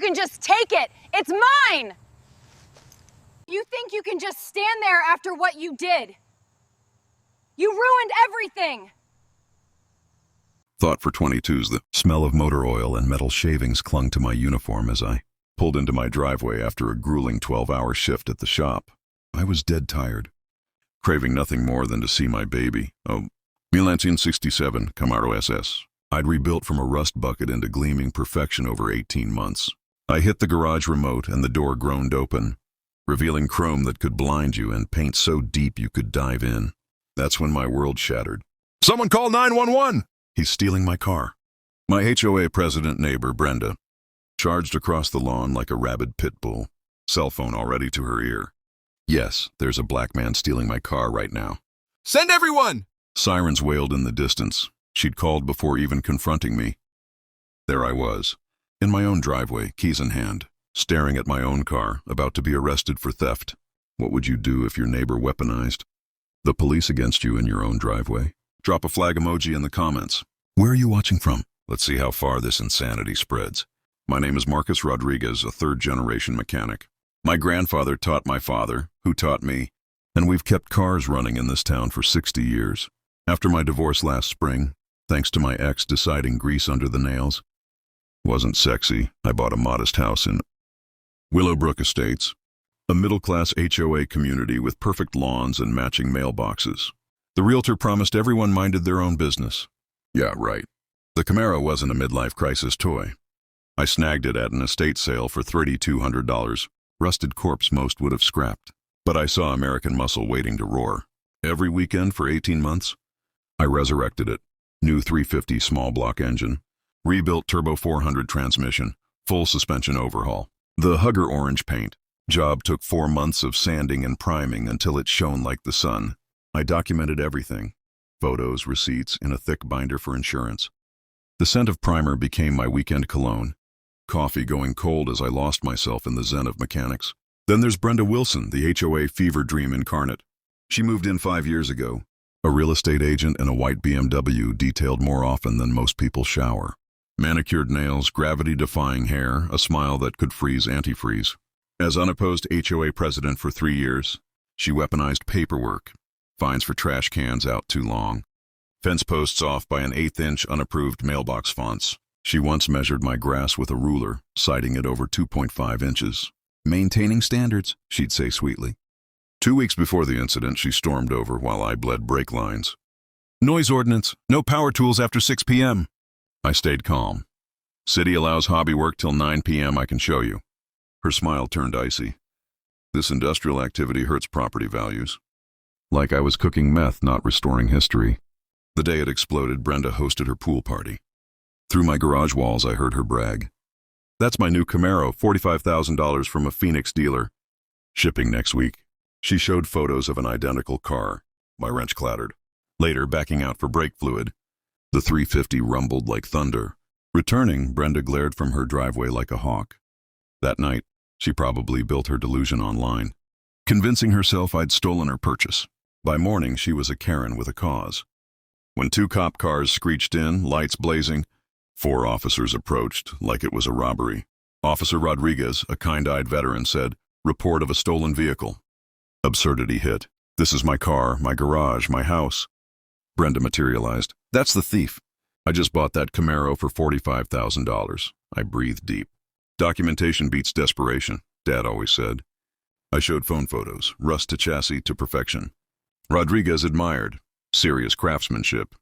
can just take it. It's mine! You think you can just stand there after what you did? You ruined everything! Thought for 22s, the smell of motor oil and metal shavings clung to my uniform as I pulled into my driveway after a grueling 12-hour shift at the shop. I was dead tired, craving nothing more than to see my baby. Oh, 1967 Camaro SS. I'd rebuilt from a rust bucket into gleaming perfection over 18 months. I hit the garage remote and the door groaned open, revealing chrome that could blind you and paint so deep you could dive in. That's when my world shattered. Someone call 911! He's stealing my car. My HOA president neighbor, Brenda, charged across the lawn like a rabid pit bull, cell phone already to her ear. Yes, there's a black man stealing my car right now. Send everyone! Sirens wailed in the distance. She'd called before even confronting me. There I was, in my own driveway, keys in hand, staring at my own car, about to be arrested for theft. What would you do if your neighbor weaponized the police against you in your own driveway? Drop a flag emoji in the comments. Where are you watching from? Let's see how far this insanity spreads. My name is Marcus Rodriguez, a third-generation mechanic. My grandfather taught my father, who taught me, and we've kept cars running in this town for 60 years. After my divorce last spring, thanks to my ex deciding grease under the nails wasn't sexy, I bought a modest house in Willowbrook Estates, a middle-class HOA community with perfect lawns and matching mailboxes. The realtor promised everyone minded their own business. Yeah, right. The Camaro wasn't a midlife crisis toy. I snagged it at an estate sale for $3,200, rusted corpse most would have scrapped. But I saw American muscle waiting to roar. Every weekend for 18 months, I resurrected it. New 350 small block engine, rebuilt turbo 400 transmission, full suspension overhaul. The Hugger orange paint. Job took 4 months of sanding and priming until it shone like the sun. I documented everything. Photos, receipts, in a thick binder for insurance. The scent of primer became my weekend cologne. Coffee going cold as I lost myself in the zen of mechanics. Then there's Brenda Wilson, the HOA fever dream incarnate. She moved in 5 years ago. A real estate agent in a white BMW detailed more often than most people shower. Manicured nails, gravity-defying hair, a smile that could freeze antifreeze. As unopposed HOA president for 3 years, she weaponized paperwork. Fines for trash cans out too long. Fence posts off by an 1/8-inch unapproved mailbox fonts. She once measured my grass with a ruler, citing it over 2.5 inches. Maintaining standards, she'd say sweetly. 2 weeks before the incident, she stormed over while I bled brake lines. Noise ordinance, no power tools after 6 p.m. I stayed calm. City allows hobby work till 9 p.m. I can show you. Her smile turned icy. This industrial activity hurts property values. Like I was cooking meth, not restoring history. The day it exploded, Brenda hosted her pool party. Through my garage walls, I heard her brag. That's my new Camaro, $45,000 from a Phoenix dealer. Shipping next week. She showed photos of an identical car. My wrench clattered. Later, backing out for brake fluid. The 350 rumbled like thunder. Returning, Brenda glared from her driveway like a hawk. That night, she probably built her delusion online, convincing herself I'd stolen her purchase. By morning, she was a Karen with a cause. When 2 cop cars screeched in, lights blazing, 4 officers approached like it was a robbery. Officer Rodriguez, a kind-eyed veteran, said, "Report of a stolen vehicle." Absurdity hit. This is my car, my garage, my house. Brenda materialized. That's the thief. I just bought that Camaro for $45,000. I breathed deep. Documentation beats desperation, Dad always said. I showed phone photos, rust to chassis to perfection. Rodriguez admired. Serious craftsmanship.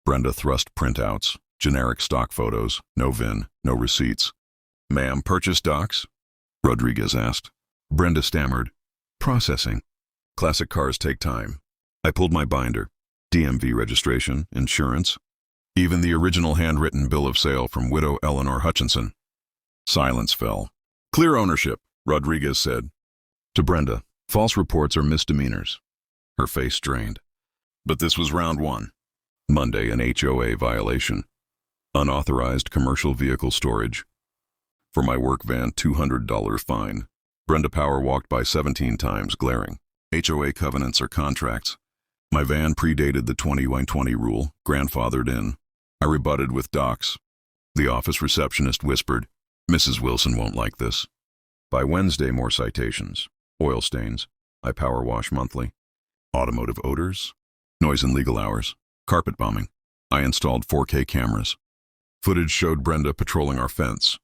Brenda thrust printouts, generic stock photos, no VIN, no receipts. Ma'am, purchase docs? Rodriguez asked. Brenda stammered. Processing. Classic cars take time. I pulled my binder. DMV registration, insurance. Even the original handwritten bill of sale from widow Eleanor Hutchinson. Silence fell. Clear ownership, Rodriguez said. To Brenda, false reports are misdemeanors. Her face strained. But this was round 1. Monday, an HOA violation. Unauthorized commercial vehicle storage. For my work van, $200 fine. Brenda Power walked by 17 times, glaring. HOA covenants are contracts. My van predated the 20-20 rule, grandfathered in. I rebutted with docs. The office receptionist whispered, Mrs. Wilson won't like this. By Wednesday, more citations. Oil stains. I power wash monthly. Automotive odors. Noise in legal hours. Carpet bombing. I installed 4K cameras. Footage showed Brenda patrolling our fence.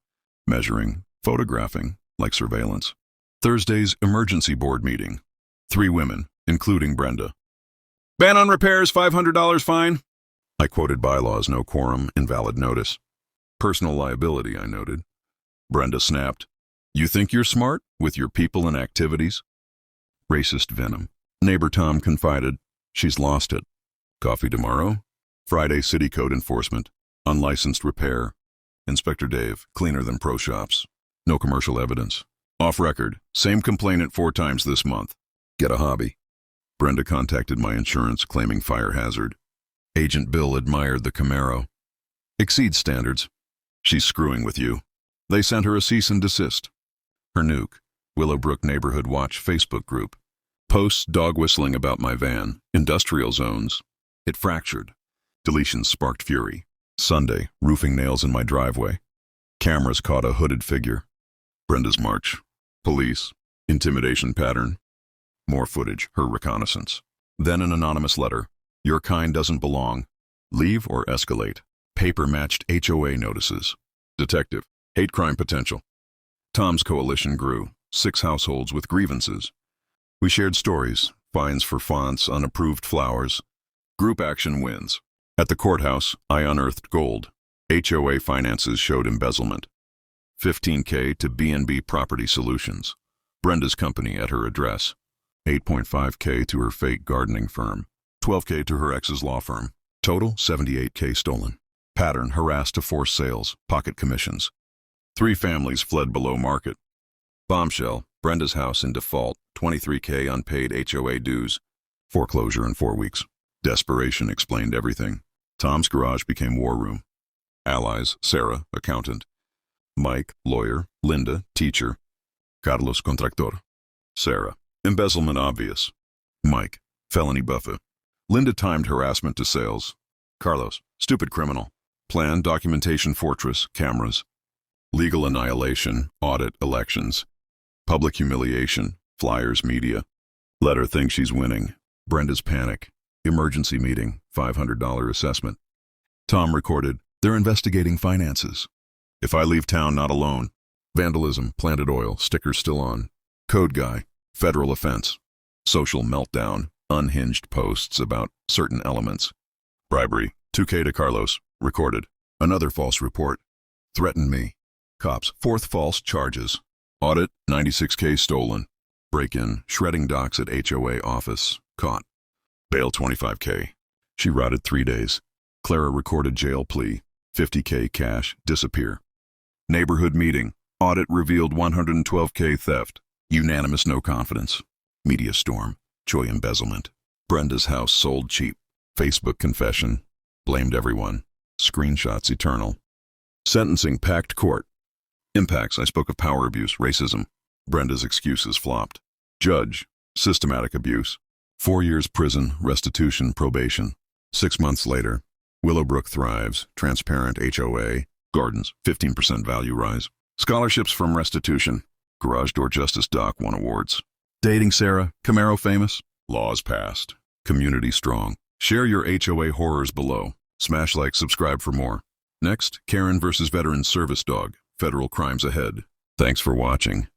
Measuring. Photographing. Like surveillance. Thursday's emergency board meeting. 3 women, including Brenda. Ban on repairs, $500 fine. I quoted bylaws, no quorum, invalid notice. Personal liability, I noted. Brenda snapped. You think you're smart with your people and activities? Racist venom. Neighbor Tom confided. She's lost it. Coffee tomorrow? Friday city code enforcement. Unlicensed repair. Inspector Dave, cleaner than pro shops. No commercial evidence. Off record. Same complainant 4 times this month. Get a hobby. Brenda contacted my insurance claiming fire hazard. Agent Bill admired the Camaro. Exceeds standards. She's screwing with you. They sent her a cease and desist. Her nuke, Willowbrook Neighborhood Watch Facebook group. Posts dog whistling about my van. Industrial zones. It fractured. Deletions sparked fury. Sunday, roofing nails in my driveway. Cameras caught a hooded figure. Brenda's march. Police. Intimidation pattern. More footage, her reconnaissance. Then an anonymous letter. Your kind doesn't belong. Leave or escalate. Paper-matched HOA notices. Detective. Hate crime potential. Tom's coalition grew. 6 households with grievances. We shared stories. Fines for fonts, unapproved flowers. Group action wins. At the courthouse, I unearthed gold. HOA finances showed embezzlement. $15K to B&B Property Solutions. Brenda's company at her address. $8.5K to her fake gardening firm. $12K to her ex's law firm. Total, $78K stolen. Pattern, harassed to force sales, pocket commissions. 3 families fled below market. Bombshell, Brenda's house in default, $23K unpaid HOA dues. Foreclosure in 4 weeks. Desperation explained everything. Tom's garage became war room. Allies, Sarah, accountant. Mike, lawyer. Linda, teacher. Carlos, contractor. Sarah, embezzlement obvious. Mike, felony buffer. Linda timed harassment to sales. Carlos, stupid criminal. Plan, documentation fortress, cameras. Legal annihilation, audit, elections. Public humiliation, flyers, media. Let her think she's winning. Brenda's panic. Emergency meeting, $500 assessment. Tom recorded, they're investigating finances. If I leave town not alone. Vandalism, planted oil, stickers still on. Code guy, federal offense. Social meltdown, unhinged posts about certain elements. Bribery, $2K to Carlos, recorded. Another false report. Threatened me. Cops, 4th false charges. Audit, $96K stolen. Break-in, shredding docs at HOA office, caught. Bail, $25K. She rotted 3 days. Clara recorded jail plea. $50K cash, disappear. Neighborhood meeting. Audit revealed $112K theft. Unanimous no confidence. Media storm. Joy embezzlement. Brenda's house sold cheap. Facebook confession. Blamed everyone. Screenshots eternal. Sentencing packed court. Impacts, I spoke of power abuse, racism. Brenda's excuses flopped. Judge, systematic abuse. 4 years prison, restitution, probation. 6 months later. Willowbrook thrives, transparent HOA, gardens, 15% value rise. Scholarships from restitution. Garage door justice doc won awards. Dating Sarah, Camaro famous. Laws passed. Community strong. Share your HOA horrors below. Smash like, subscribe for more. Next, Karen versus Veteran Service Dog. Federal crimes ahead. Thanks for watching.